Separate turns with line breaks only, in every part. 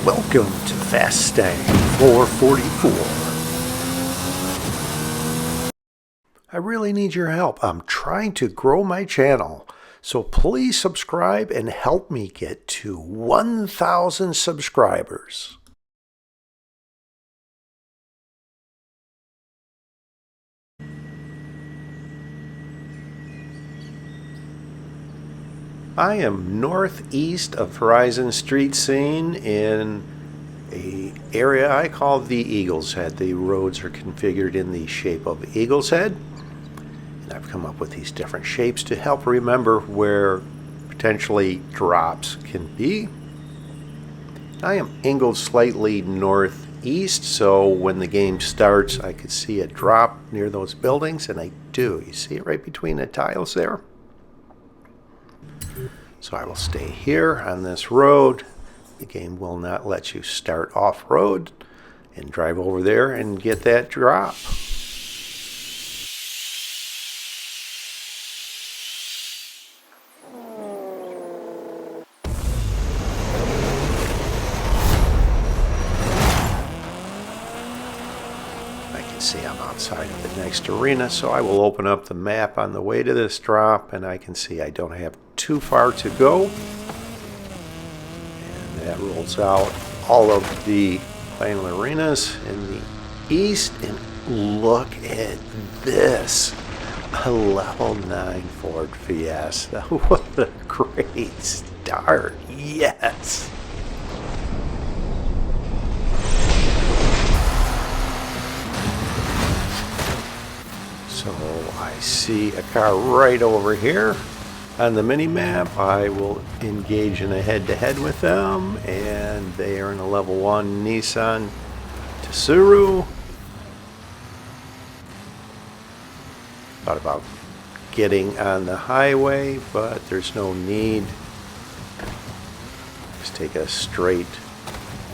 Welcome to Fiesta 444. I really need your help. I'm trying to grow my channel, so please subscribe and help me get to 1,000 subscribers. I am northeast of Horizon Street Scene in an area I call the Eagle's Head. The roads are configured in the shape of Eagle's Head. And I've come up with these different shapes to help remember where potentially drops can be. I am angled slightly northeast, so when the game starts I could see a drop near those buildings, and I do. You see it right between the tiles there? So I will stay here on this road. The game will not let you start off-road and drive over there and get that drop. I can see I'm outside of the next arena, so I will open up the map on the way to this drop, and I can see I don't have too far to go. And that rolls out all of the final arenas in the east. And look at this, a level 9 Ford Fiesta. What a great start. Yes. So I see a car right over here on the mini-map. I will engage in a head-to-head with them, and they are in a level 1 Nissan Tsuru. Thought about getting on the highway, but there's no need. Just take a straight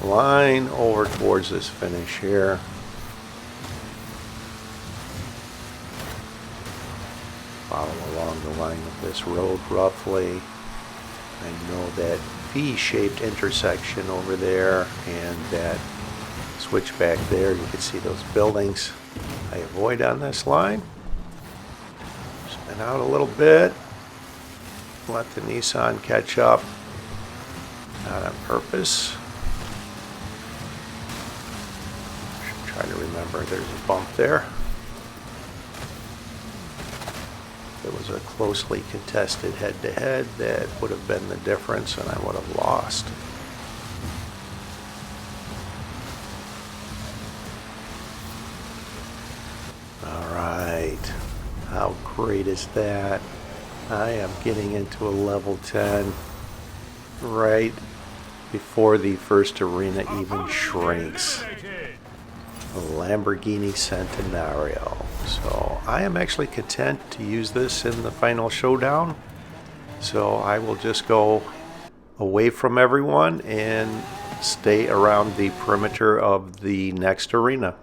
line over towards this finish here. Follow along the line of this road roughly. I know that V-shaped intersection over there and that switchback there. You can see those buildings I avoid on this line. Spin out a little bit. Let the Nissan catch up. Not on purpose. Should try to remember there's a bump there. It was a closely contested head-to-head, that would have been the difference, and I would have lost. Alright, how great is that? I am getting into a level 10 right before the first arena even shrinks. A Lamborghini Centenario. So I am actually content to use this in the final showdown. So I will just go away from everyone and stay around the perimeter of the next arena.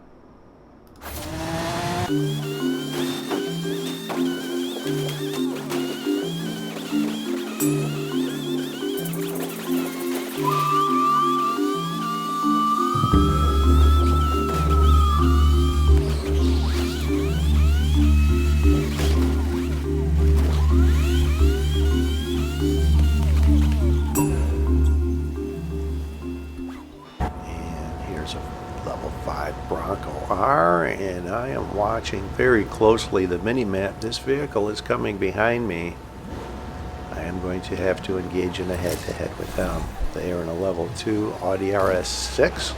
Level 5 Bronco R, and I am watching very closely the mini-map. This vehicle is coming behind me. I am going to have to engage in a head-to-head with them. They are in a level 2 Audi RS6.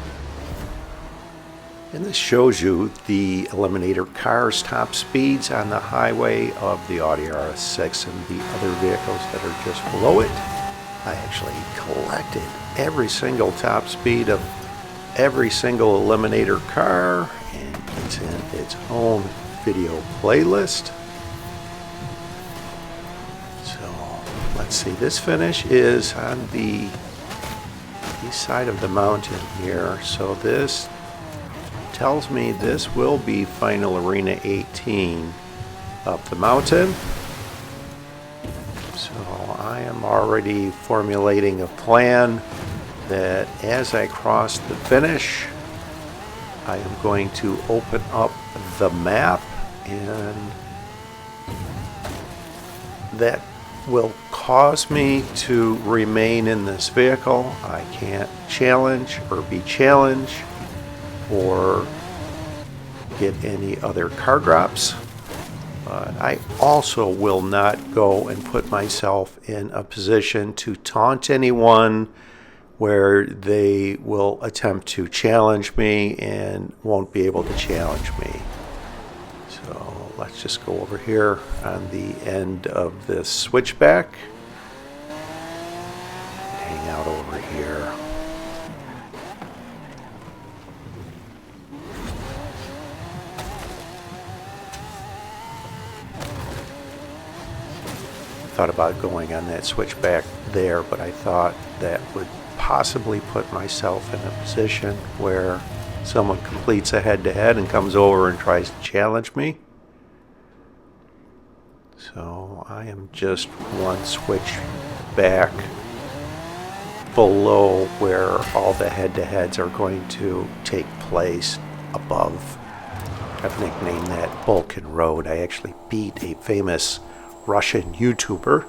And this shows you the Eliminator car's top speeds on the highway of the Audi RS6 and the other vehicles that are just below it. I actually collected every single top speed of every single Eliminator car, and it's in its own video playlist. So let's see, this finish is on the east side of the mountain here, so this tells me this will be final arena 18 up the mountain. So I am already formulating a plan that as I cross the finish, I am going to open up the map, and that will cause me to remain in this vehicle. I can't challenge or be challenged or get any other car drops. But I also will not go and put myself in a position to taunt anyone where they will attempt to challenge me and won't be able to challenge me. So let's just go over here on the end of this switchback. Hang out over here. Thought about going on that switchback there, but I thought that would possibly put myself in a position where someone completes a head-to-head and comes over and tries to challenge me. So I am just one switch back below where all the head-to-heads are going to take place above. I've nicknamed that Balkan Road. I actually beat a famous Russian YouTuber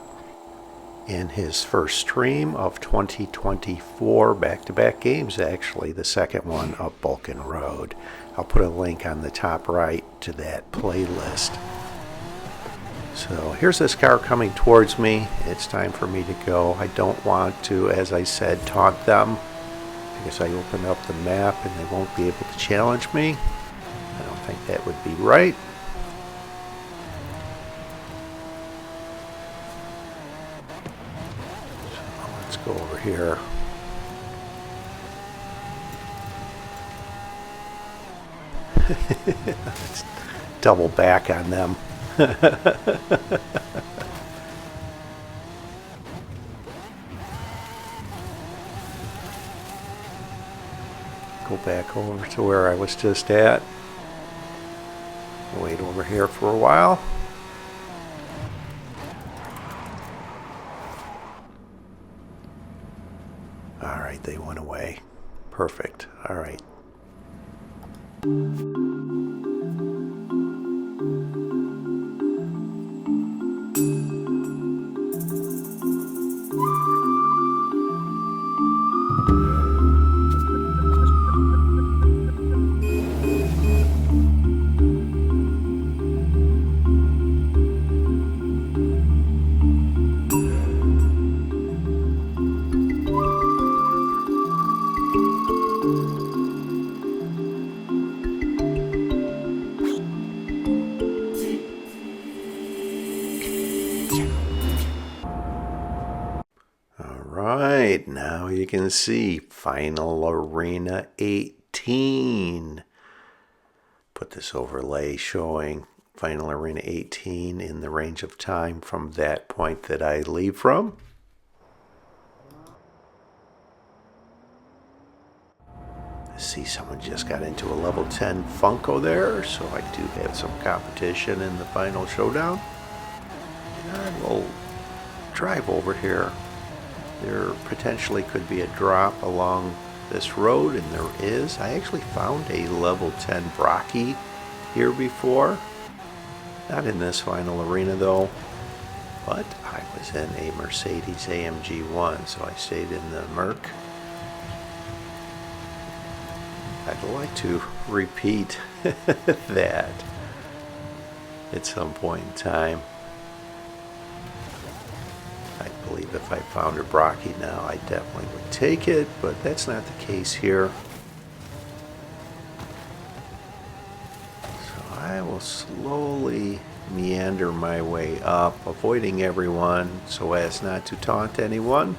in his first stream of 2024, back-to-back games actually, the second one of Balkan Road. I'll put a link on the top right to that playlist. So here's this car coming towards me. It's time for me to go. I don't want to, as I said, taunt them, because I open up the map and they won't be able to challenge me. I don't think that would be right. Go over here. Let's double back on them. Go back over to where I was just at. Wait over here for a while. Alright, they went away. Perfect. Alright. Alright, now you can see Final Arena 18. Put this overlay showing Final Arena 18 in the range of time from that point that I leave from. I see someone just got into a level 10 Funko there, so I do have some competition in the final showdown. And I will drive over here. There potentially could be a drop along this road, and there is. I actually found a level 10 Brocky here before. Not in this final arena though, but I was in a Mercedes AMG 1, so I stayed in the Merc. I'd like to repeat that at some point in time. I believe if I found a Brocky now, I definitely would take it, but that's not the case here. So I will slowly meander my way up, avoiding everyone so as not to taunt anyone.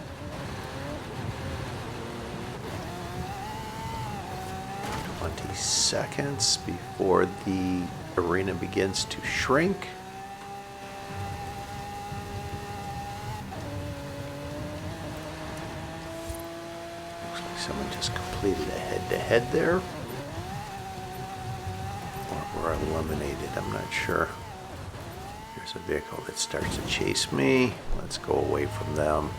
Seconds before the arena begins to shrink. Looks like someone just completed a head-to-head there. Or were eliminated, I'm not sure. Here's a vehicle that starts to chase me. Let's go away from them.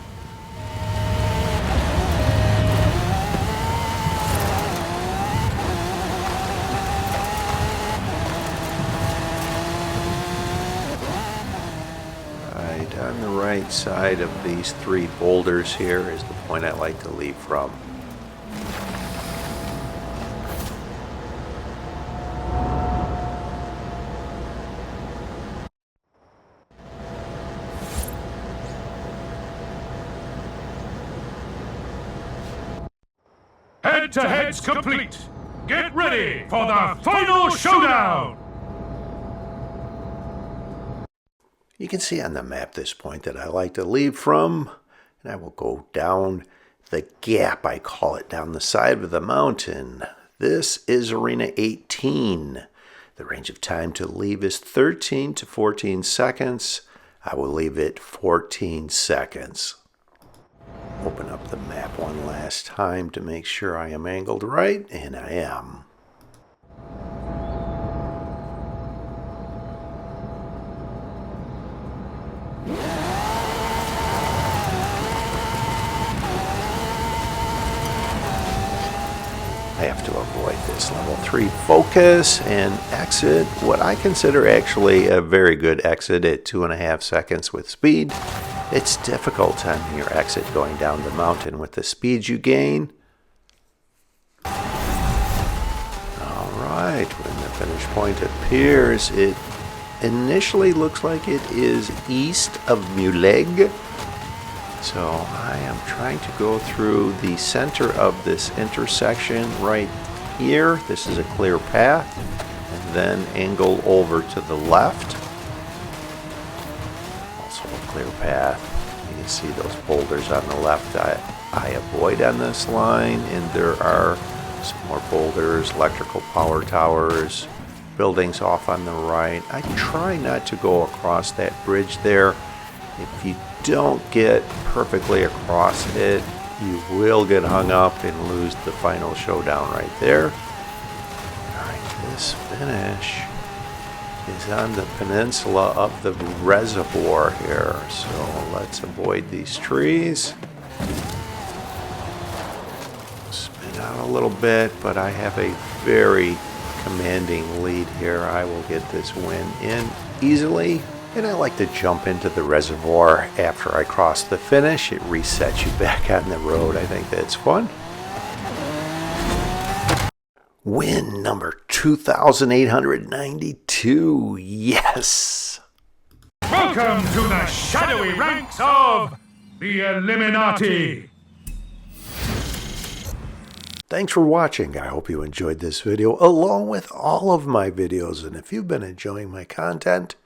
right side of these 3 boulders here is the point I like to leave from.
Head-to-head's complete. Get ready for the final showdown!
You can see on the map this point that I like to leave from, and I will go down the gap, I call it, down the side of the mountain. This is Arena 18. The range of time to leave is 13 to 14 seconds. I will leave it 14 seconds. Open up the map one last time to make sure I am angled right, and I am. I have to avoid this level 3 focus and exit what I consider actually a very good exit at 2.5 seconds with speed. It's difficult on your exit going down the mountain with the speed you gain. Alright, when the finish point appears, it initially looks like it is east of Muleg. So I am trying to go through the center of this intersection right here. This is a clear path. And then angle over to the left. Also a clear path. You can see those boulders on the left I avoid on this line. And there are some more boulders, electrical power towers, buildings off on the right. I try not to go across that bridge there. If you don't get perfectly across it, you will get hung up and lose the final showdown right there. Alright, this finish is on the peninsula of the reservoir here. So let's avoid these trees. Spin out a little bit, but I have a very commanding lead here. I will get this win in easily. And I like to jump into the reservoir after I cross the finish. It resets you back on the road. I think that's fun. Win number 2,892. Yes!
Welcome to the shadowy ranks of the Illuminati.
Thanks for watching. I hope you enjoyed this video along with all of my videos. And if you've been enjoying my content,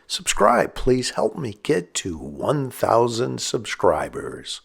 subscribe. Please help me get to 1,000 subscribers.